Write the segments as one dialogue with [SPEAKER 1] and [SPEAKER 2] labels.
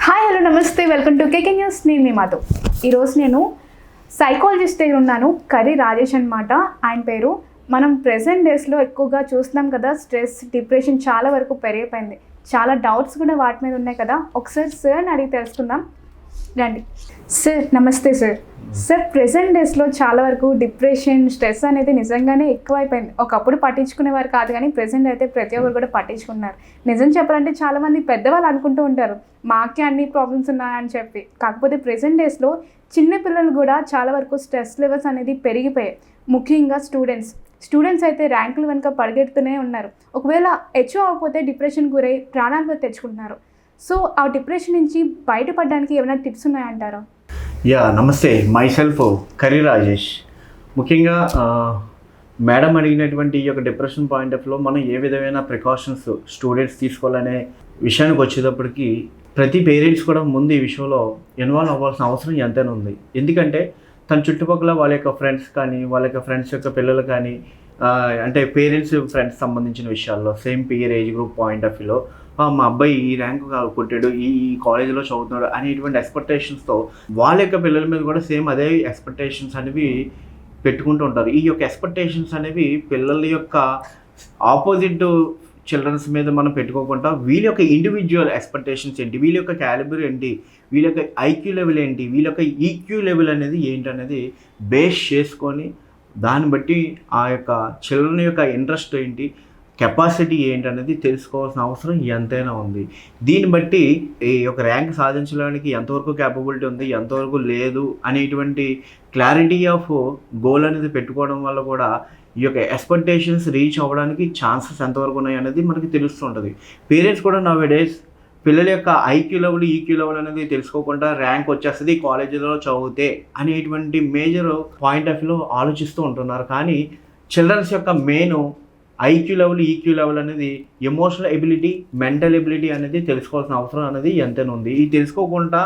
[SPEAKER 1] Hi hello నమస్తే welcome to KK news. నేను మీ మాతో ఈరోజు నేను సైకాలజిస్ట్ దగ్గర ఉన్నాను. కర్రీ రాజేష్ అనమాట ఆయన పేరు. మనం ప్రెసెంట్ డేస్లో ఎక్కువగా చూస్తున్నాం కదా, స్ట్రెస్ డిప్రెషన్ చాలా వరకు పెరిగిపోయింది. చాలా డౌట్స్ కూడా వాటి మీద ఉన్నాయి కదా. ఒకసారి సార్ని అడిగి తెలుసుకుందాం రండి. సార్ నమస్తే సార్. సార్ ప్రెసెంట్ డేస్లో చాలా వరకు డిప్రెషన్ స్ట్రెస్ అనేది నిజంగానే ఎక్కువైపోయింది. ఒకప్పుడు పట్టించుకునేవారు కాదు, కానీ ప్రెసెంట్ అయితే ప్రతి ఒక్కరు కూడా పట్టించుకున్నారు. నిజం చెప్పాలంటే చాలామంది పెద్దవాళ్ళు అనుకుంటూ ఉంటారు మాకే అన్ని ప్రాబ్లమ్స్ ఉన్నాయని చెప్పి. కాకపోతే ప్రెసెంట్ డేస్లో చిన్నపిల్లలు కూడా చాలా వరకు స్ట్రెస్ లెవెల్స్ అనేది పెరిగిపోయాయి. ముఖ్యంగా స్టూడెంట్స్ అయితే ర్యాంకులు వెనుక పరిగెడుతూనే ఉన్నారు. ఒకవేళ హెచ్ఓ అవ్వకపోతే డిప్రెషన్ గురై ప్రాణాలు తెచ్చుకుంటున్నారు. సో ఆ డిప్రెషన్ నుంచి బయటపడడానికి ఏమైనా టిప్స్ ఉన్నాయంటారా?
[SPEAKER 2] నమస్తే, మై సెల్ఫ్ కర్రీ రాజేష్. ముఖ్యంగా మేడం అడిగినటువంటి ఈ యొక్క డిప్రెషన్ పాయింట్ ఆఫ్ వ్యూలో మనం ఏ విధమైన ప్రికాషన్స్ స్టూడెంట్స్ తీసుకోవాలనే విషయానికి వచ్చేటప్పటికి ప్రతి పేరెంట్స్ కూడా ముందు ఈ విషయంలో ఇన్వాల్వ్ అవ్వాల్సిన అవసరం ఎంతైనా ఉంది. ఎందుకంటే తన చుట్టుపక్కల వాళ్ళ యొక్క ఫ్రెండ్స్ కానీ, వాళ్ళ యొక్క ఫ్రెండ్స్ యొక్క పిల్లలు కానీ, అంటే పేరెంట్స్ ఫ్రెండ్స్ సంబంధించిన విషయాల్లో same peer age group point of వ్యూలో మా అబ్బాయి ఈ ర్యాంకు కొట్టాడు, ఈ కాలేజీలో చదువుతున్నాడు అనేటువంటి ఎక్స్పెక్టేషన్స్తో వాళ్ళ యొక్క పిల్లల మీద కూడా సేమ్ అదే ఎక్స్పెక్టేషన్స్ అనేవి పెట్టుకుంటూ ఉంటారు. ఈ యొక్క ఎక్స్పెక్టేషన్స్ అనేవి పిల్లల యొక్క ఆపోజిట్ చిల్డ్రన్స్ మీద మనం పెట్టుకోకుండా వీళ్ళ యొక్క ఇండివిజువల్ ఎక్స్పెక్టేషన్స్ ఏంటి, వీళ్ళ యొక్క క్యాలిబర్ ఏంటి, వీళ్ళ యొక్క ఐక్యూ లెవెల్ ఏంటి, వీళ్ళ యొక్క ఈక్యూ లెవెల్ అనేది ఏంటి అనేది బేస్ చేసుకొని దాన్ని బట్టి ఆ యొక్క చిల్డ్రన్ యొక్క ఇంట్రెస్ట్ ఏంటి, కెపాసిటీ ఏంటి అనేది తెలుసుకోవాల్సిన అవసరం ఎంతైనా ఉంది. దీన్ని బట్టి ఈ యొక్క ర్యాంక్ సాధించడానికి ఎంతవరకు క్యాపబిలిటీ ఉంది, ఎంతవరకు లేదు అనేటువంటి క్లారిటీ ఆఫ్ గోల్ అనేది పెట్టుకోవడం వల్ల కూడా ఈ యొక్క ఎక్స్పెక్టేషన్స్ రీచ్ అవ్వడానికి ఛాన్సెస్ ఎంతవరకు ఉన్నాయి అనేది మనకి తెలుస్తుంటుంది. పేరెంట్స్ కూడా నౌవేడేస్ పిల్లల యొక్క ఐక్యూ లెవెల్ ఈక్యూ లెవెల్ అనేది తెలుసుకోకుండా ర్యాంక్ వచ్చేస్తుంది కాలేజీలో చదివితే అనేటువంటి మేజర్ పాయింట్ ఆఫ్ వ్యూలో ఆలోచిస్తూ ఉంటున్నారు. కానీ చిల్డ్రన్స్ యొక్క main IQ level EQ level అనేది ఎమోషనల్ ఎబిలిటీ, మెంటల్ ఎబిలిటీ అనేది తెలుసుకోవాల్సిన అవసరం అనేది ఎంతైనా ఉంది. ఇది తెలుసుకోకుండా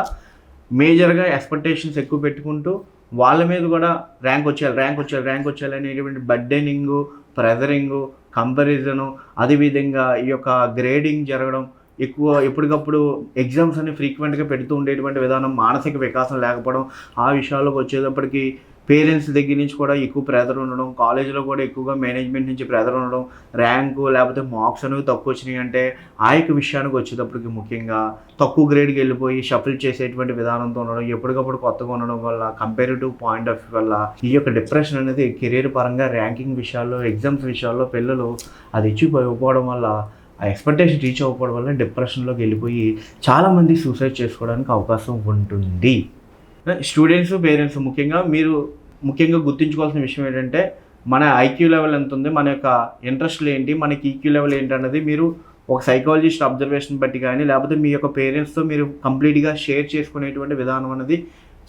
[SPEAKER 2] మేజర్గా ఎక్స్పెక్టేషన్స్ ఎక్కువ పెట్టుకుంటూ వాళ్ళ మీద కూడా ర్యాంక్ వచ్చేయాలి అనేటువంటి బర్డెనింగు, ప్రెజరింగు, కంపారిజను, అదేవిధంగా ఈ యొక్క గ్రేడింగ్ జరగడం, ఎక్కువ ఎప్పటికప్పుడు ఎగ్జామ్స్ అని ఫ్రీక్వెంట్గా పెడుతూ ఉండేటువంటి విధానం, మానసిక వికాసం లేకపోవడం, ఆ విషయాల్లోకి వచ్చేటప్పటికి పేరెంట్స్ దగ్గర నుంచి కూడా ఎక్కువ ప్రెజర్ ఉండడం, కాలేజీలో కూడా ఎక్కువగా మేనేజ్మెంట్ నుంచి ప్రెజర్ ఉండడం, ర్యాంకు లేకపోతే మార్క్స్ అనేవి తక్కువ వచ్చినాయి అంటే ఆ యొక్క విషయానికి వచ్చేటప్పటికి ముఖ్యంగా తక్కువ గ్రేడ్కి వెళ్ళిపోయి షఫిల్ చేసేటువంటి విధానంతో ఉండడం, ఎప్పటికప్పుడు కొత్తగా ఉండడం వల్ల కంపారిటివ్ పాయింట్ ఆఫ్ వ్యూ వల్ల ఈ యొక్క డిప్రెషన్ అనేది కెరీర్ పరంగా ర్యాంకింగ్ విషయాల్లో, ఎగ్జామ్స్ విషయాల్లో పిల్లలు అది ఇచ్చిపోవడం వల్ల, ఆ ఎక్స్పెక్టేషన్ రీచ్ అవ్వకపోవడం వల్ల డిప్రెషన్లోకి వెళ్ళిపోయి చాలామంది సూసైడ్ చేసుకోవడానికి అవకాశం ఉంటుంది. స్టూడెంట్స్, పేరెంట్స్ ముఖ్యంగా గుర్తుంచుకోవాల్సిన విషయం ఏంటంటే మన ఐక్యూ లెవెల్ ఎంత ఉంది, మన యొక్క ఇంట్రెస్ట్లు ఏంటి, మనకి ఈక్యూ లెవెల్ ఏంటి అన్నది మీరు ఒక సైకాలజిస్ట్ అబ్జర్వేషన్ బట్టి కానీ లేకపోతే మీ యొక్క పేరెంట్స్తో మీరు కంప్లీట్గా షేర్ చేసుకునేటువంటి విధానం అనేది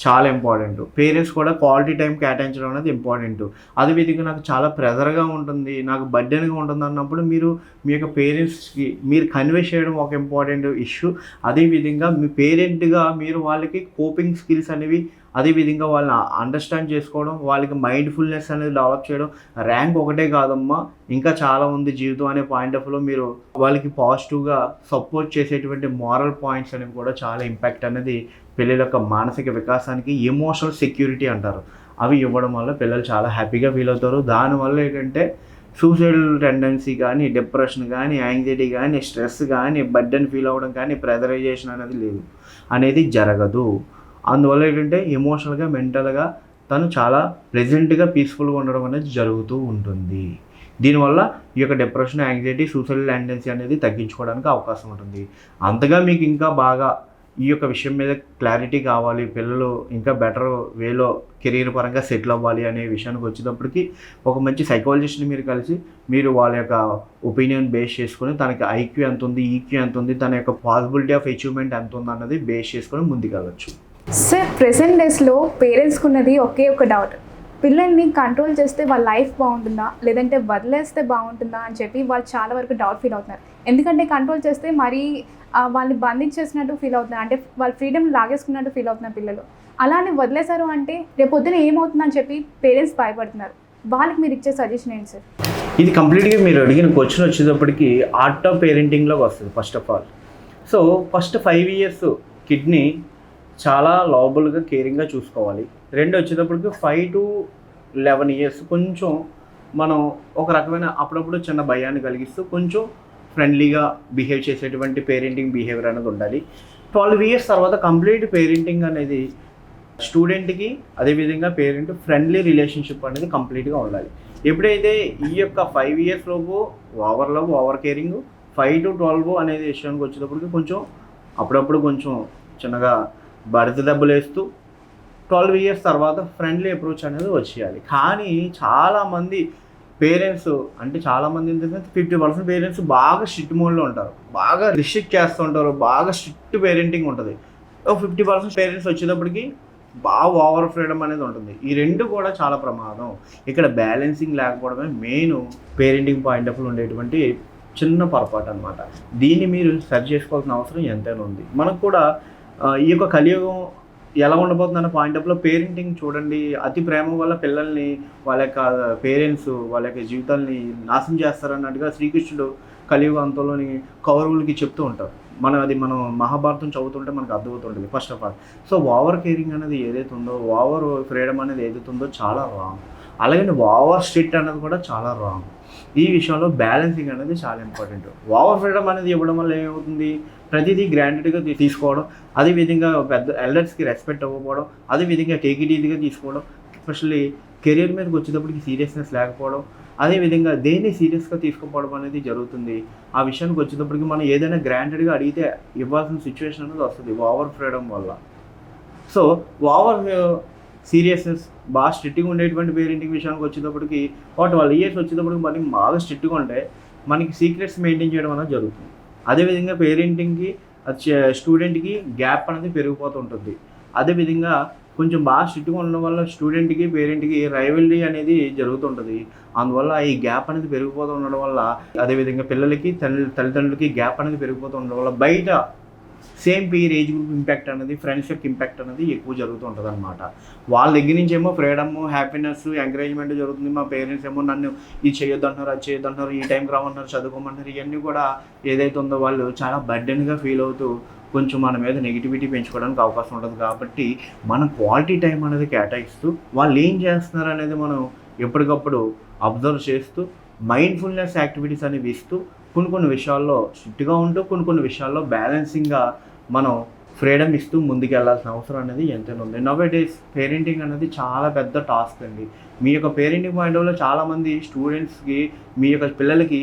[SPEAKER 2] చాలా ఇంపార్టెంట్. పేరెంట్స్ కూడా క్వాలిటీ టైం కేటాయించడం అనేది ఇంపార్టెంట్. అదేవిధంగా నాకు చాలా ప్రెజర్గా ఉంటుంది, నాకు బర్డెన్గా ఉంటుంది అన్నప్పుడు మీరు మీ యొక్క పేరెంట్స్కి మీరు కన్వే చేయడం ఒక ఇంపార్టెంట్ ఇష్యూ. అదేవిధంగా మీ పేరెంట్గా మీరు వాళ్ళకి కోపింగ్ స్కిల్స్ అనేవి, అదేవిధంగా వాళ్ళని అండర్స్టాండ్ చేసుకోవడం, వాళ్ళకి మైండ్ఫుల్నెస్ అనేది డెవలప్ చేయడం. ర్యాంక్ ఒకటే కాదమ్మా, ఇంకా చాలా ఉంది జీవితం అనే పాయింట్ ఆఫ్ వ్యూలో మీరు వాళ్ళకి పాజిటివ్గా సపోర్ట్ చేసేటువంటి మారల్ పాయింట్స్ అనేవి కూడా చాలా ఇంపాక్ట్ అనేది పిల్లల యొక్క మానసిక వికాసానికి, ఎమోషనల్ సెక్యూరిటీ అంటారు, అవి ఇవ్వడం వల్ల పిల్లలు చాలా హ్యాపీగా ఫీల్ అవుతారు. దానివల్ల ఏంటంటే సూసైడల్ టెండెన్సీ కానీ, డిప్రెషన్ కానీ, యాంగ్జైటీ కానీ, స్ట్రెస్ కానీ, బర్డెన్ ఫీల్ అవ్వడం కానీ, ప్రెజరైజేషన్ అనేది జరగదు. అందువల్ల ఏంటంటే ఎమోషనల్గా, మెంటల్గా తను చాలా ప్లెజెంట్గా, పీస్ఫుల్గా ఉండడం అనేది జరుగుతూ ఉంటుంది. దీనివల్ల ఈ యొక్క డిప్రెషన్, యాంగ్జైటీ, సూసైడల్ టెండెన్సీ అనేది తగ్గించుకోవడానికి అవకాశం ఉంటుంది. అంతగా మీకు ఇంకా బాగా ఈ యొక్క విషయం మీద క్లారిటీ కావాలి, పిల్లలు ఇంకా బెటర్ వేలో కెరీర్ పరంగా సెటిల్ అవ్వాలి అనే విషయానికి వచ్చేటప్పటికి ఒక మంచి సైకాలజిస్ట్ని మీరు కలిసి మీరు వాళ్ళ యొక్క ఒపీనియన్ బేస్ చేసుకొని తనకి ఐక్యూ ఎంత ఉంది, ఈక్యూ ఎంత ఉంది, తన యొక్క పాసిబిలిటీ ఆఫ్ అచీవ్మెంట్ ఎంత ఉంది అన్నది బేస్ చేసుకొని ముందుకెళ్ళచ్చు.
[SPEAKER 1] సార్ ప్రెసెంట్ డేస్లో పేరెంట్స్కి ఉన్నది ఒకే ఒక డౌట్, పిల్లల్ని కంట్రోల్ చేస్తే వాళ్ళ లైఫ్ బాగుంటుందా లేదంటే వదిలేస్తే బాగుంటుందా అని చెప్పి వాళ్ళు చాలా వరకు డౌట్ ఫీల్ అవుతున్నారు. ఎందుకంటే కంట్రోల్ చేస్తే మరీ వాళ్ళని బంధించేసినట్టు ఫీల్ అవుతున్నారు, అంటే వాళ్ళ ఫ్రీడమ్ లాగేసుకున్నట్టు ఫీల్ అవుతున్నారు పిల్లలు. అలానే వదిలేశారు అంటే రేపొద్దున ఏమవుతుందని చెప్పి పేరెంట్స్ భయపడుతున్నారు. వాళ్ళకి మీరు ఇచ్చే సజెషన్ ఏంటి సార్?
[SPEAKER 2] ఇది కంప్లీట్గా మీరు అడిగిన క్వశ్చన్ వచ్చేటప్పటికి ఆర్ట్ ఆఫ్ పేరెంటింగ్లోకి వస్తుంది. First of all first 5 years kidney చాలా లవబుల్గా కేరింగ్గా చూసుకోవాలి. రెండు వచ్చేటప్పటికి 5 to 11 years కొంచెం మనం ఒక రకమైన అప్పుడప్పుడు చిన్న భయాన్ని కలిగిస్తూ కొంచెం ఫ్రెండ్లీగా బిహేవ్ చేసేటువంటి పేరెంటింగ్ బిహేవియర్ అనేది ఉండాలి. 12 years తర్వాత కంప్లీట్ పేరెంటింగ్ అనేది స్టూడెంట్కి అదేవిధంగా పేరెంట్ ఫ్రెండ్లీ రిలేషన్షిప్ అనేది కంప్లీట్గా ఉండాలి. ఎప్పుడైతే ఈ యొక్క 5 years లోపు ఓవర్ కేరింగ్, 5 to 12 అనేది విషయానికి వచ్చేటప్పటికి కొంచెం అప్పుడప్పుడు కొంచెం చిన్నగా భరిత దెబ్బలు వేస్తూ 12 years తర్వాత ఫ్రెండ్లీ అప్రోచ్ అనేది వచ్చేయాలి. కానీ చాలామంది పేరెంట్స్ అంటే చాలామంది ఏంటంటే 50% పేరెంట్స్ బాగా స్ట్రిక్ట్ మోడ్లో ఉంటారు, బాగా రిస్ట్రిక్ట్ చేస్తూ ఉంటారు, బాగా స్ట్రిక్ట్ పేరెంటింగ్ ఉంటుంది. 50% పేరెంట్స్ వచ్చేటప్పటికి బాగా ఓవర్ ఫ్రీడమ్ అనేది ఉంటుంది. ఈ రెండు కూడా చాలా ప్రమాదం. ఇక్కడ బ్యాలెన్సింగ్ లేకపోవడమే main parenting point of view ఉండేటువంటి చిన్న పొరపాటు అనమాట. దీన్ని మీరు సరి చేసుకోవాల్సిన అవసరం ఎంతైనా ఉంది. మనకు కూడా ఈ యొక్క కలియుగం ఎలా ఉండబోతుందన్న పాయింట్ ఆఫ్ లో పేరెంటింగ్ చూడండి, అతి ప్రేమ వల్ల పిల్లల్ని వాళ్ళ యొక్క పేరెంట్స్ వాళ్ళ యొక్క జీవితాల్ని నాశనం చేస్తారన్నట్టుగా శ్రీకృష్ణుడు కలియుగ అంతంలోని కౌరవులకి చెప్తూ ఉంటారు. మనం మహాభారతం చదువుతుంటే మనకు అర్థమవుతుంటుంది first of all. So over caring అనేది ఏదైతే ఉందో, ఓవర్ ఫ్రీడమ్ అనేది ఏదైతే ఉందో చాలా రాంగ్. అలాగే ఓవర్ స్ట్రిక్ట్ అనేది కూడా చాలా రాంగ్. ఈ విషయంలో బ్యాలెన్సింగ్ అనేది చాలా ఇంపార్టెంట్. ఓవర్ ఫ్రీడమ్ అనేది ఇవ్వడం వల్ల ఏమవుతుంది, ప్రతిదీ గ్రాంటెడ్గా తీసుకోవడం, అదేవిధంగా పెద్ద ఎల్డర్స్కి రెస్పెక్ట్ అవ్వకపోవడం, అదేవిధంగా టేక్ ఇట్ ఈజీగా తీసుకోవడం, ఎస్పెషల్లీ కెరీర్ మీదకి వచ్చేటప్పటికి సీరియస్నెస్ లేకపోవడం, అదేవిధంగా దేన్ని సీరియస్గా తీసుకోపోవడం అనేది జరుగుతుంది. ఆ విషయానికి వచ్చేటప్పటికి మనం ఏదైనా గ్రాంటెడ్గా అడిగితే ఇవ్వాల్సిన సిచ్యువేషన్ అనేది వస్తుంది ఓవర్ ఫ్రీడమ్ వల్ల. సో ఓవర్ సీరియస్నెస్ బాగా స్ట్రిక్ట్గా ఉండేటువంటి పేరెంటింగ్ విషయానికి వచ్చేటప్పటికి 12 years వచ్చేటప్పటికి మనకి బాగా స్ట్రిక్ట్గా ఉంటే మనకి సీక్రెట్స్ మెయింటైన్ చేయడం అనేది జరుగుతుంది. అదేవిధంగా పేరెంటింగ్కి స్టూడెంట్కి గ్యాప్ అనేది పెరిగిపోతుంటుంది. అదేవిధంగా కొంచెం బాగా స్ట్రిక్ట్గా ఉండడం వల్ల స్టూడెంట్కి పేరెంట్కి రైవల్రీ అనేది జరుగుతుంటుంది. అందువల్ల ఈ గ్యాప్ అనేది పెరిగిపోతూ ఉండడం వల్ల, అదేవిధంగా పిల్లలకి తల్లిదండ్రులకి గ్యాప్ అనేది పెరిగిపోతూ ఉండడం వల్ల బయట same peer age group impact అనేది, ఫ్రెండ్స్ యొక్క ఇంపాక్ట్ అనేది ఎక్కువ జరుగుతూ ఉంటుంది అనమాట. వాళ్ళ దగ్గర నుంచి ఏమో ఫ్రీడమ్, హ్యాపీనెస్, ఎంకరేజ్మెంట్ జరుగుతుంది. మా పేరెంట్స్ ఏమో నన్ను ఇది చేయొద్దు అంటున్నారు, అది చేయొద్దు అంటున్నారు, ఈ టైంకి రామంటున్నారు, చదువుకోమంటారు. ఇవన్నీ కూడా ఏదైతే ఉందో వాళ్ళు చాలా బర్డెన్గా ఫీల్ అవుతూ కొంచెం మన మీద నెగిటివిటీ పెంచుకోవడానికి అవకాశం ఉంటుంది. కాబట్టి మనం క్వాలిటీ టైం అనేది కేటాయిస్తూ వాళ్ళు ఏం చేస్తున్నారు అనేది మనం ఎప్పటికప్పుడు అబ్జర్వ్ చేస్తూ మైండ్ఫుల్నెస్ యాక్టివిటీస్ అనేవి ఇస్తూ కొన్ని విషయాల్లో స్ట్రిక్ట్గా ఉంటూ కొన్ని విషయాల్లో బ్యాలెన్సింగ్గా మనం ఫ్రీడమ్ ఇస్తూ ముందుకు వెళ్ళాల్సిన అవసరం అనేది ఎంతైనా ఉంది. నవ్ డేస్ పేరెంటింగ్ అనేది చాలా పెద్ద టాస్క్ అండి. మీ యొక్క పేరెంటింగ్ పాయింట్ ఆఫ్ వ్యూలో చాలామంది స్టూడెంట్స్కి మీ యొక్క పిల్లలకి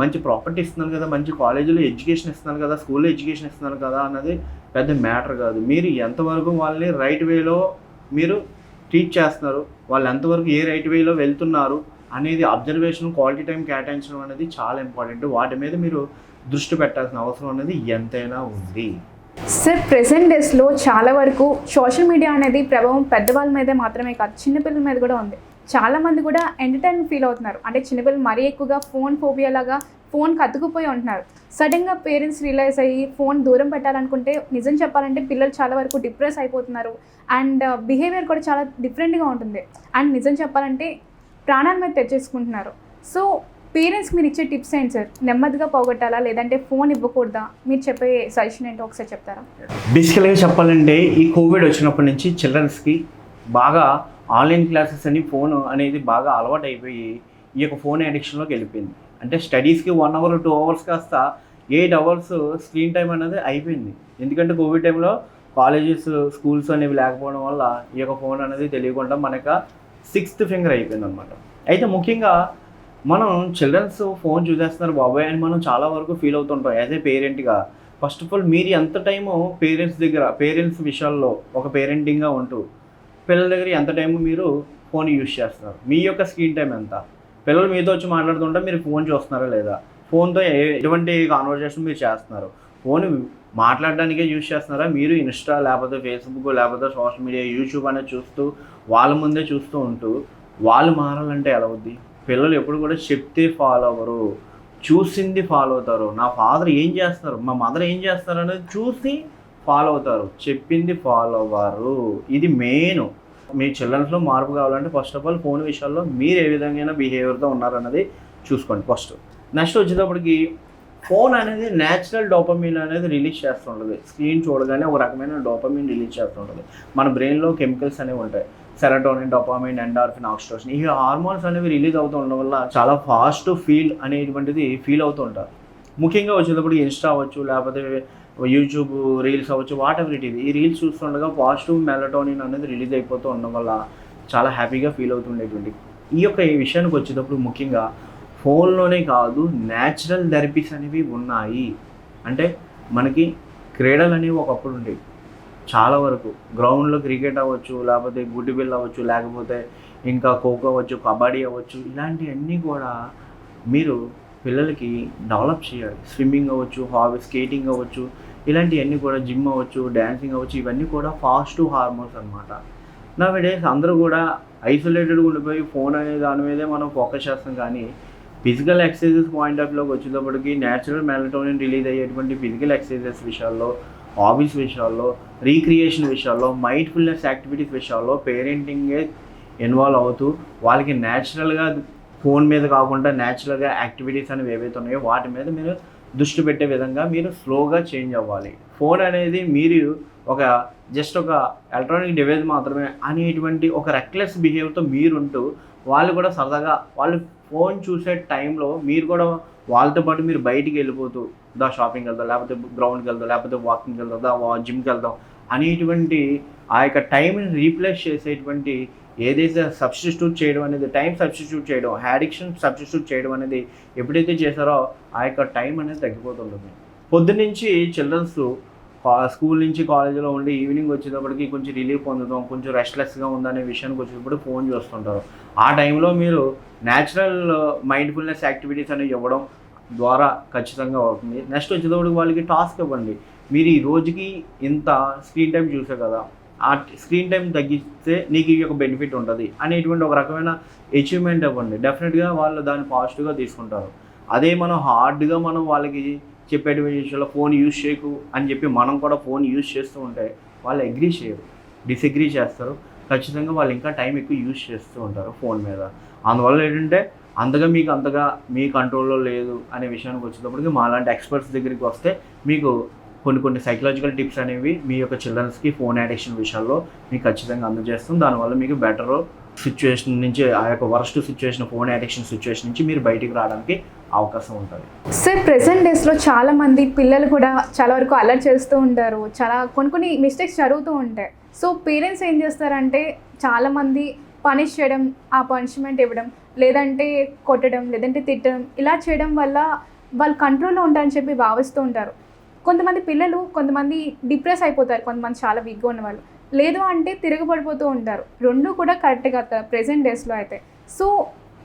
[SPEAKER 2] మంచి ప్రాపర్టీ ఇస్తున్నారు కదా, మంచి కాలేజీలో ఎడ్యుకేషన్ ఇస్తున్నారు కదా, స్కూల్లో ఎడ్యుకేషన్ ఇస్తున్నారు కదా అన్నది పెద్ద మ్యాటర్ కాదు. మీరు ఎంతవరకు వాళ్ళని రైట్ వేలో మీరు టీచ్ చేస్తున్నారు, వాళ్ళు ఎంతవరకు ఏ రైట్ వేలో వెళ్తున్నారు అనేది అబ్జర్వేషన్, క్వాలిటీ టైం కేటాయించడం అనేది చాలా ఇంపార్టెంట్. వాటి మీద మీరు దృష్టి పెట్టాల్సిన అవసరం అనేది ఎంతైనా ఉంది.
[SPEAKER 1] సార్, ప్రెసెంట్ డేస్లో చాలా వరకు సోషల్ మీడియా అనేది ప్రభావం పెద్దవాళ్ళ మీదే మాత్రమే కాదు, చిన్నపిల్లల మీద కూడా ఉంది. చాలామంది కూడా ఎంటర్టైన్ ఫీల్ అవుతున్నారు. అంటే చిన్నపిల్లలు మరీ ఎక్కువగా ఫోన్ ఫోబియా లాగా ఫోన్కి అతుకుపోయి ఉంటున్నారు. సడన్గా పేరెంట్స్ రియలైజ్ అయ్యి ఫోన్ దూరం పెట్టాలనుకుంటే నిజం చెప్పాలంటే పిల్లలు చాలా వరకు డిప్రెస్ అయిపోతున్నారు. అండ్ బిహేవియర్ కూడా చాలా డిఫరెంట్గా ఉంటుంది. అండ్ నిజం చెప్పాలంటే ప్రాణాల మీద తెచ్చేసుకుంటున్నారు. సో పేరెంట్స్కి మీరు ఇచ్చే టిప్స్ ఏంటి సార్? నెమ్మదిగా పోగొట్టాలా లేదంటే ఫోన్ ఇవ్వకూడదా? మీరు చెప్పే సజెషన్ ఏంటో ఒకసారి చెప్తారా?
[SPEAKER 2] బేసికల్గా చెప్పాలంటే ఈ కోవిడ్ వచ్చినప్పటి నుంచి చిల్డ్రన్స్కి బాగా ఆన్లైన్ క్లాసెస్ అని ఫోన్ అనేది బాగా అలవాటు అయిపోయి ఈ యొక్క ఫోన్ అడిక్షన్లోకి వెళ్ళిపోయింది. అంటే స్టడీస్కి 1 hour 2 hours కాస్త 8 hours స్క్రీన్ టైం అనేది అయిపోయింది. ఎందుకంటే కోవిడ్ టైంలో కాలేజెస్, స్కూల్స్ అనేవి లేకపోవడం వల్ల ఈ యొక్క ఫోన్ అనేది తెలియకుండా మనకు 6th finger అయిపోయింది అనమాట. అయితే ముఖ్యంగా మనం చిల్డ్రన్స్ ఫోన్ చూసేస్తున్నారు బాబాయ్ అని మనం చాలా వరకు ఫీల్ అవుతుంటాం యాజ్ ఏ పేరెంట్గా. ఫస్ట్ ఆఫ్ ఆల్ మీరు ఎంత టైము పేరెంట్స్ విషయాల్లో ఒక పేరెంటింగ్గా ఉంటూ పిల్లల దగ్గర ఎంత టైం మీరు ఫోన్ యూజ్ చేస్తున్నారు, మీ యొక్క స్క్రీన్ టైం ఎంత, పిల్లలు మీతో వచ్చి మాట్లాడుతుంటే మీరు ఫోన్ చూస్తున్నారా లేదా, ఫోన్తో ఎటువంటి కాన్వర్జేషన్ మీరు చేస్తున్నారు, ఫోన్ మాట్లాడడానికే యూజ్ చేస్తున్నారా, మీరు ఇన్స్టా లేకపోతే ఫేస్బుక్ లేకపోతే సోషల్ మీడియా యూట్యూబ్ అనేది చూస్తూ వాళ్ళ ముందే చూస్తూ ఉంటూ వాళ్ళు మారాలంటే ఎలా అవుద్ది? పిల్లలు ఎప్పుడు కూడా చెప్తే ఫాలో అవ్వరు, చూసింది ఫాలో అవుతారు. నా ఫాదర్ ఏం చేస్తారు, మా మదర్ ఏం చేస్తారు అనేది చూసి ఫాలో అవుతారు, చెప్పింది ఫాలో అవ్వరు. ఇది మెయిన్. మీ చిల్డ్రన్స్లో మార్పు కావాలంటే ఫస్ట్ ఆఫ్ ఆల్ ఫోన్ విషయాల్లో మీరు ఏ విధంగా బిహేవియర్తో ఉన్నారన్నది చూసుకోండి ఫస్ట్. నెక్స్ట్ వచ్చేటప్పటికి ఫోన్ అనేది న్యాచురల్ డోపమిన్ అనేది రిలీజ్ చేస్తుంటుంది. స్క్రీన్ చూడగానే ఒక రకమైన డోపమిన్ రిలీజ్ చేస్తుంటుంది. మన బ్రెయిన్లో కెమికల్స్ అనేవి ఉంటాయి, సెరటోనిన్, డోపామిన్, ఎండార్ఫిన్, ఆక్సిటోసిన్. ఈ హార్మోన్స్ అనేవి రిలీజ్ అవుతూ ఉండడం వల్ల చాలా ఫాస్ట్ ఫీల్ అనేటువంటిది ఫీల్ అవుతూ ఉంటారు. ముఖ్యంగా వచ్చేటప్పుడు ఇన్స్టా అవ్వచ్చు, లేకపోతే యూట్యూబ్ రీల్స్ అవ్వచ్చు, వాట్ ఎవర్ ఇట్ ఇది. ఈ రీల్స్ చూస్తుండగా పాజిటివ్ మెలటోనిన్ అనేది రిలీజ్ అయిపోతూ ఉండడం వల్ల చాలా హ్యాపీగా ఫీల్ అవుతుండేటువంటి ఈ విషయానికి వచ్చేటప్పుడు ముఖ్యంగా ఫోన్లోనే కాదు, న్యాచురల్ థెరపీస్ అనేవి ఉన్నాయి. అంటే మనకి క్రీడలు అనేవి ఒకప్పుడు ఉండేవి చాలా వరకు. గ్రౌండ్లో క్రికెట్ అవ్వచ్చు, లేకపోతే గుడ్డి బిల్ అవ్వచ్చు, లేకపోతే ఇంకా ఖోఖో అవ్వచ్చు, కబడ్డీ అవ్వచ్చు, ఇలాంటివన్నీ కూడా మీరు పిల్లలకి డెవలప్ చేయాలి. స్విమ్మింగ్ అవ్వచ్చు, హాబీ స్కేటింగ్ అవ్వచ్చు, ఇలాంటివన్నీ కూడా జిమ్ అవ్వచ్చు, డ్యాన్సింగ్ అవ్వచ్చు, ఇవన్నీ కూడా పాజిటివ్ హార్మోన్స్ అనమాట. నౌడేస్ అందరూ కూడా ఐసోలేటెడ్గా ఉండిపోయి ఫోన్ అనే దాని మీదే మనం ఫోకస్ చేస్తాం. కానీ ఫిజికల్ ఎక్సర్సైజెస్ పాయింట్ ఆఫ్ వ్యూలోకి వచ్చేటప్పటికి న్యాచురల్ మెలటోనిన్ రిలీజ్ అయ్యేటువంటి ఫిజికల్ ఎక్సర్సైజెస్ విషయాల్లో, హాబీస్ విషయాల్లో, రీక్రియేషన్ విషయాల్లో, మైండ్ఫుల్నెస్ యాక్టివిటీస్ విషయాల్లో పేరెంటింగే ఇన్వాల్వ్ అవుతూ వాళ్ళకి న్యాచురల్గా ఫోన్ మీద కాకుండా న్యాచురల్గా యాక్టివిటీస్ అనేవి ఏవైతే ఉన్నాయో వాటి మీద మీరు దృష్టి పెట్టే విధంగా మీరు స్లోగా చేంజ్ అవ్వాలి. ఫోన్ అనేది మీరు జస్ట్ ఒక ఎలక్ట్రానిక్ డివైస్ మాత్రమే అనేటువంటి ఒక రెక్లెస్ బిహేవియర్తో మీరుంటూ వాళ్ళు కూడా సరదాగా వాళ్ళు ఫోన్ చూసే టైంలో మీరు కూడా వాళ్ళతో పాటు మీరు బయటికి వెళ్ళిపోతూ షాపింగ్కి వెళ్దాం, లేకపోతే గ్రౌండ్కి వెళ్దాం, లేకపోతే వాకింగ్కి వెళ్దాం, జిమ్కి వెళ్దాం అనేటువంటి ఆ యొక్క టైంని రీప్లేస్ చేసేటువంటి ఏదైతే సబ్స్టిట్యూట్ చేయడం అనేది, టైం సబ్స్టిట్యూట్ చేయడం, అడిక్షన్ సబ్స్టిట్యూట్ చేయడం అనేది ఎప్పుడైతే చేశారో ఆ యొక్క టైం అనేది తగ్గిపోతుంటుంది. పొద్దున్నుంచి చిల్డ్రన్స్ స్కూల్ నుంచి కాలేజీలో ఉండి ఈవినింగ్ వచ్చేటప్పటికి కొంచెం రిలీఫ్ పొందుతాం, కొంచెం రెస్ట్లెస్గా ఉందనే విషయానికి వచ్చేటప్పుడు ఫోన్ చూస్తుంటారు. ఆ టైంలో మీరు న్యాచురల్ మైండ్ఫుల్నెస్ యాక్టివిటీస్ అనేవి ఇవ్వడం ద్వారా ఖచ్చితంగా అవుతుంది. నెక్స్ట్ వచ్చేటప్పటికి వాళ్ళకి టాస్క్ ఇవ్వండి. మీరు ఈ రోజుకి ఇంత స్క్రీన్ టైం చూసే కదా, ఆ స్క్రీన్ టైం తగ్గిస్తే నీకు ఈ యొక్క బెనిఫిట్ ఉంటుంది అనేటువంటి ఒక రకమైన అచీవ్మెంట్ ఇవ్వండి. డెఫినెట్గా వాళ్ళు దాన్ని పాజిటివ్గా తీసుకుంటారు. అదే మనం హార్డ్గా మనం వాళ్ళకి చెప్పేటువంటి విషయంలో ఫోన్ యూజ్ చేయకు అని చెప్పి మనం కూడా ఫోన్ యూజ్ చేస్తూ ఉంటే వాళ్ళు అగ్రీ చేయరు, డిసగ్రీ చేస్తారు. ఖచ్చితంగా వాళ్ళు ఇంకా టైం ఎక్కువ యూజ్ చేస్తూ ఉంటారు ఫోన్ మీద. అందువల్ల ఏంటంటే అంతగా మీ కంట్రోల్లో లేదు అనే విషయానికి వచ్చేటప్పటికి మాలాంటి ఎక్స్పర్ట్స్ దగ్గరికి వస్తే మీకు కొన్ని సైకలాజికల్ టిప్స్ అనేవి మీ యొక్క చిల్డ్రన్స్కి ఫోన్ అడిక్షన్ విషయాల్లో మీకు ఖచ్చితంగా అందజేస్తాం. దానివల్ల మీకు బెటర్ సిచ్యువేషన్ నుంచి, ఆ యొక్క worst situation, phone addiction situation నుంచి మీరు బయటికి రావడానికి అవకాశం ఉంటుంది.
[SPEAKER 1] సార్, ప్రెసెంట్ డేస్లో చాలామంది పిల్లలు కూడా చాలా వరకు అలర్ట్ చేస్తూ ఉంటారు, చాలా కొన్ని మిస్టేక్స్ జరుగుతూ ఉంటాయి. సో పేరెంట్స్ ఏం చేస్తారంటే చాలామంది పనిష్ చేయడం, ఆ పనిష్మెంట్ ఇవ్వడం, లేదంటే కొట్టడం, లేదంటే తిట్టడం, ఇలా చేయడం వల్ల వాళ్ళు కంట్రోల్లో ఉంటారని చెప్పి భావిస్తూ ఉంటారు. కొంతమంది పిల్లలు డిప్రెస్ అయిపోతారు, కొంతమంది చాలా వీక్గా ఉన్న వాళ్ళు, లేదు అంటే తిరగబడిపోతూ ఉంటారు. రెండు కూడా కరెక్ట్గా ప్రెసెంట్ డేస్లో అయితే. సో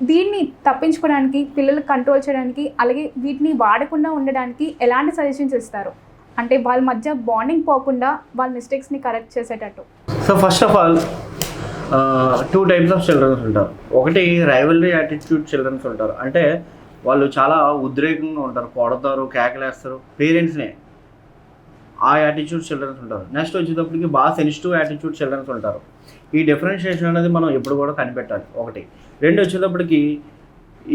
[SPEAKER 1] దీన్ని తప్పించుకోవడానికి, పిల్లలు కంట్రోల్ చేయడానికి, అలాగే వీటిని వాడకుండా ఉండడానికి ఎలాంటి సజెషన్స్ ఇస్తారు? అంటే వాళ్ళ మధ్య బాండింగ్ పోకుండా వాళ్ళ మిస్టేక్స్ని కరెక్ట్ చేసేటట్టు.
[SPEAKER 2] So first of all 2 types of childrens ఉంటారు. ఒకటి రైవల్రీ యాటిట్యూడ్ చిల్డ్రన్స్ ఉంటారు. అంటే వాళ్ళు చాలా ఉద్రేకంగా ఉంటారు, కొడతారు, కేకలేస్తారు పేరెంట్స్నే. ఆ యాటిట్యూడ్ చిల్డ్రన్స్ ఉంటారు. నెక్స్ట్ వచ్చేటప్పటికి బాగా సెన్సిటివ్ యాటిట్యూడ్ చిల్డ్రన్స్ ఉంటారు. ఈ డిఫరెన్షియేషన్ అనేది మనం ఎప్పుడు కూడా కనిపెట్టాలి. ఒకటి. రెండు వచ్చేటప్పటికి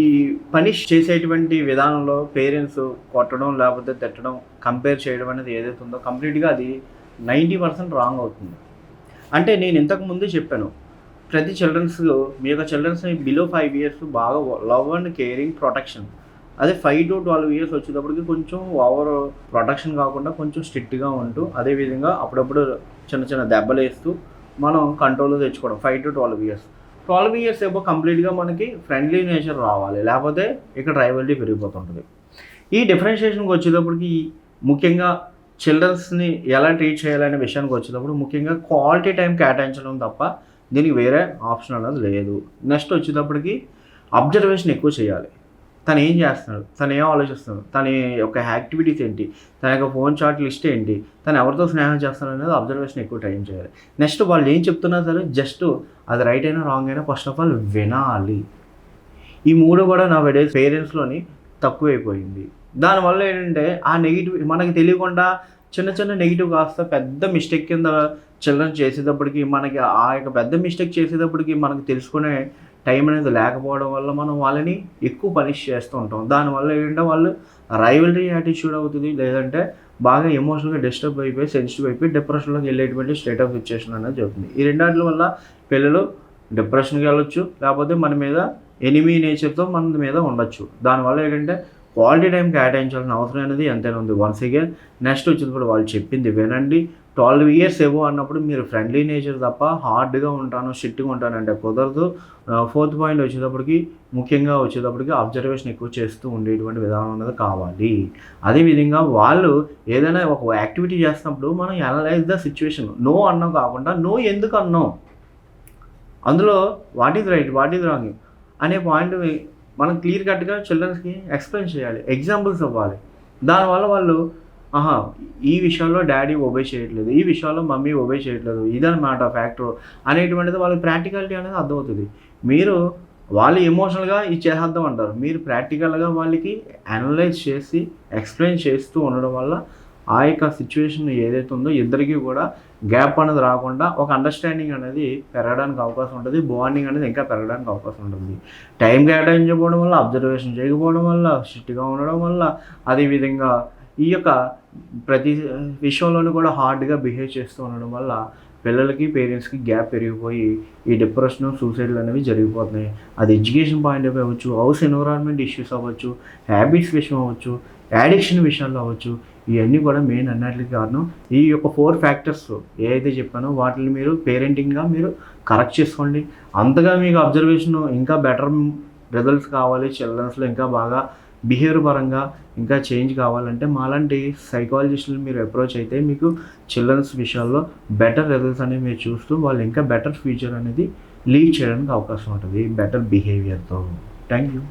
[SPEAKER 2] ఈ పనిష్ చేసేటువంటి విధానంలో పేరెంట్స్ కొట్టడం లేకపోతే తిట్టడం, కంపేర్ చేయడం అనేది ఏదైతే ఉందో కంప్లీట్గా అది 90% రాంగ్ అవుతుంది. అంటే నేను ఇంతకు ముందే చెప్పాను, ప్రతి మీ యొక్క చిల్డ్రన్స్ని బిలో 5 years బాగా లవ్ అండ్ కేరింగ్, ప్రొటెక్షన్. అదే 5 to 12 years వచ్చేటప్పటికి కొంచెం ఓవర్ ప్రొటెక్షన్ కాకుండా కొంచెం స్ట్రిక్ట్గా ఉంటూ, అదేవిధంగా అప్పుడప్పుడు చిన్న దెబ్బలు వేస్తూ మనం కంట్రోల్లో తెచ్చుకోవడం. 5 to 12 years. 12 years ఏమో కంప్లీట్గా మనకి ఫ్రెండ్లీ నేచర్ రావాలి, లేకపోతే ఇక్కడ రైవల్టీ పెరిగిపోతుంటుంది. ఈ డిఫరెన్షియేషన్కి వచ్చేటప్పటికి ముఖ్యంగా చిల్డ్రన్స్ని ఎలా ట్రీట్ చేయాలనే విషయానికి వచ్చేటప్పుడు ముఖ్యంగా క్వాలిటీ టైం కేటాయించడం తప్ప దీనికి వేరే ఆప్షన్ అనేది లేదు. నెక్స్ట్ వచ్చేటప్పటికి అబ్జర్వేషన్ ఎక్కువ చేయాలి. తను ఏం చేస్తున్నాడు, తను ఏం ఆలోచిస్తున్నాడు, తన యొక్క యాక్టివిటీస్ ఏంటి, తన యొక్క ఫోన్ చాట్ లిస్ట్ ఏంటి, తను ఎవరితో స్నేహం చేస్తున్నాడు అనేది అబ్జర్వేషన్ ఎక్కువ టైం చేయాలి. నెక్స్ట్ వాళ్ళు ఏం చెప్తున్నా సరే జస్ట్ అది రైట్ అయినా రాంగ్ అయినా ఫస్ట్ ఆఫ్ ఆల్ వినాలి. ఈ 3 కూడా నా పేరెంట్స్లోని తక్కువైపోయింది. దానివల్ల ఏంటంటే ఆ నెగిటివ్ మనకి తెలియకుండా చిన్న నెగిటివ్ కాస్త పెద్ద మిస్టేక్ కింద చిల్డ్రన్ చేసేటప్పటికి, మనకి ఆ యొక్క పెద్ద మిస్టేక్ చేసేటప్పటికి మనకు తెలుసుకునే టైం అనేది లేకపోవడం వల్ల మనం వాళ్ళని ఎక్కువ పనిష్ చేస్తూ ఉంటాం. దానివల్ల ఏంటంటే వాళ్ళు రైవలరీ యాటిట్యూడ్ అవుతుంది, లేదంటే బాగా ఎమోషనల్గా డిస్టర్బ్ అయిపోయి సెన్సిటివ్ అయిపోయి డిప్రెషన్లోకి వెళ్ళేటువంటి స్టేట్ ఆఫ్ సిచ్యుయేషన్ అనేది జరుగుతుంది. ఈ రెండాటి వల్ల పిల్లలు డిప్రెషన్కి వెళ్ళొచ్చు, లేకపోతే మన మీద ఎనిమీ నేచర్తో మన మీద ఉండొచ్చు. దానివల్ల ఏంటంటే క్వాలిటీ టైం కేటాయించాల్సిన అవసరం అనేది ఎంతైనా ఉంది. వన్స్ అగైన్ నెక్స్ట్ వచ్చినప్పుడు వాళ్ళు చెప్పింది వినండి. 12 years ఏవో అన్నప్పుడు మీరు ఫ్రెండ్లీ నేచర్ తప్ప హార్డ్గా ఉంటాను స్ట్రిక్ట్గా ఉంటానంటే కుదరదు. 4th పాయింట్ ముఖ్యంగా వచ్చేటప్పటికి అబ్జర్వేషన్ ఎక్కువ చేస్తూ ఉండేటువంటి విధానం అనేది కావాలి. అదేవిధంగా వాళ్ళు ఏదైనా ఒక యాక్టివిటీ చేస్తున్నప్పుడు మనం అనలైజ్ ద సిచ్యువేషన్. నో అన్నాం కాకుండా నో ఎందుకు అన్నాం, అందులో what is right what is wrong అనే పాయింట్ మనం క్లియర్ కట్గా చిల్డ్రన్స్కి ఎక్స్ప్లెయిన్ చేయాలి, ఎగ్జాంపుల్స్ ఇవ్వాలి. దానివల్ల వాళ్ళు ఈ విషయంలో డాడీ ఒబే చేయట్లేదు, ఈ విషయంలో మమ్మీ ఒబే చేయట్లేదు, ఇదన్నమాట ఫ్యాక్టర్ అనేటువంటిది వాళ్ళకి ప్రాక్టికాలిటీ అనేది అర్థమవుతుంది. మీరు వాళ్ళు ఎమోషనల్గా ఇది చేసేద్దాం అంటారు, మీరు ప్రాక్టికల్గా వాళ్ళకి అనలైజ్ చేసి ఎక్స్ప్లెయిన్ చేస్తూ ఉండడం వల్ల ఆ యొక్క సిచ్యువేషన్ ఏదైతే ఉందో ఇద్దరికీ కూడా గ్యాప్ అనేది రాకుండా ఒక అండర్స్టాండింగ్ అనేది పెరగడానికి అవకాశం ఉంటుంది, బాండింగ్ అనేది ఇంకా పెరగడానికి అవకాశం ఉంటుంది. టైం కేటాయించకపోవడం వల్ల, అబ్జర్వేషన్ చేయకపోవడం వల్ల, స్ట్రిక్ట్గా ఉండడం వల్ల, అదేవిధంగా ఈ యొక్క ప్రతి విషయంలోనూ కూడా హార్డ్గా బిహేవ్ చేస్తూ ఉండడం వల్ల పిల్లలకి పేరెంట్స్కి గ్యాప్ పెరిగిపోయి ఈ డిప్రెషన్ సూసైడ్లు అనేవి జరిగిపోతున్నాయి. అది ఎడ్యుకేషన్ పాయింట్ ఆఫ్ అవ్వచ్చు, హౌస్ ఎన్విరాన్మెంట్ ఇష్యూస్ అవ్వచ్చు, హ్యాబిట్స్ విషయం అవ్వచ్చు, యాడిక్షన్ విషయాల్లో అవ్వచ్చు. ఇవన్నీ కూడా మెయిన్ అన్నిటికి కారణం ఈ యొక్క 4 factors ఏదైతే చెప్పానో వాటిని మీరు పేరెంటింగ్గా మీరు కరెక్ట్ చేసుకోండి. అంతగా మీకు అబ్జర్వేషన్ ఇంకా బెటర్ రిజల్ట్స్ కావాలి, చిల్డ్రన్స్లో ఇంకా బాగా బిహేవియర్ పరంగా ఇంకా చేంజ్ కావాలంటే మాలాంటి సైకాలజిస్టులు మీరు అప్రోచ్ అయితే మీకు చిల్డ్రన్స్ విషయాల్లో బెటర్ రిజల్ట్స్ అనేవి మీరు చూస్తూ వాళ్ళు ఇంకా బెటర్ ఫ్యూచర్ అనేది లీడ్ చేయడానికి అవకాశం ఉంటుంది బెటర్ బిహేవియర్తో. Thank you.